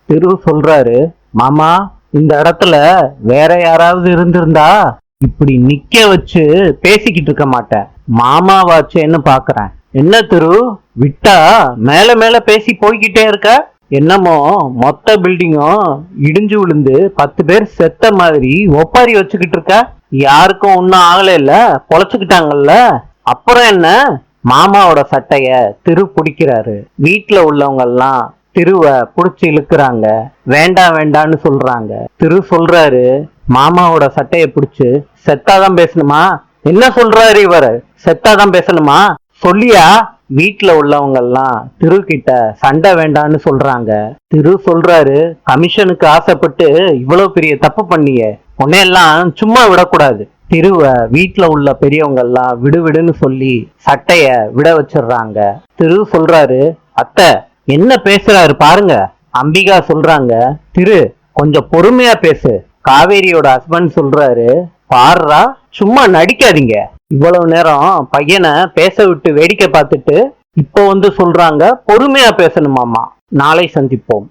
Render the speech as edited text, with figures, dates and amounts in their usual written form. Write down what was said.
திரு சொல்றாரு, மாமா இந்த இடத்துல வேற யாராவது இருந்திருந்தா இப்படி நிக்க வச்சு பேசிக்கிட்டு இருக்க மாட்டேன். மாமாவாச்சேன்னு பாக்குறேன். என்ன திரு, விட்டா மேல மேல பேசி போய்கிட்டே இருக்க? என்னமோ மொத்த பில்டிங்கும் இடிஞ்சு விழுந்து 10 பேர் செத்த மாதிரி ஒப்பாரி வச்சுக்கிட்டு இருக்க. யாருக்கும் ஒன்னும் ஆகல இல்ல, பொழைச்சுக்கிட்டாங்கல்ல. அப்புறம் என்ன? மாமாவோட சட்டைய திரு பிடிக்கிறாரு. வீட்டுல உள்ளவங்க எல்லாம் திருவ புடிச்சு இழுக்கிறாங்க. வேண்டாம் வேண்டான்னு சொல்றாங்க. திரு சொல்றாரு, மாமாவோட சட்டைய பிடிச்சு செத்தாதான் பேசணுமா? என்ன சொல்றாரு இவரு? செத்தாதான் பேசணுமா? சொல்லியா? வீட்டுல உள்ளவங்க எல்லாம் திரு கிட்ட சண்டை வேண்டான்னு சொல்றாங்க. திரு சொல்றாரு, கமிஷனுக்கு ஆசைப்பட்டு இவ்வளவு பெரிய தப்பு பண்ணிய, உன்னையெல்லாம் சும்மா விடக்கூடாது. திருவ வீட்டுல உள்ள பெரியவங்க எல்லாம் விடுவிடுன்னு சொல்லி சட்டைய விட வச்சிடுறாங்க. திரு சொல்றாரு, அத்தை என்ன பேசுறாரு பாருங்க. அம்பிகா சொல்றாங்க, திரு கொஞ்சம் பொறுமையா பேசு. காவேரியோட ஹஸ்பண்ட் சொல்றாரு, பாருடா சும்மா நடிக்காதீங்க. இவ்வளவு நேரம் பையனை பேச விட்டு வேடிக்கை பார்த்துட்டு இப்போ வந்து சொல்றாங்க பொறுமையா பேசணுமாமா. நாளை சந்திப்போம்.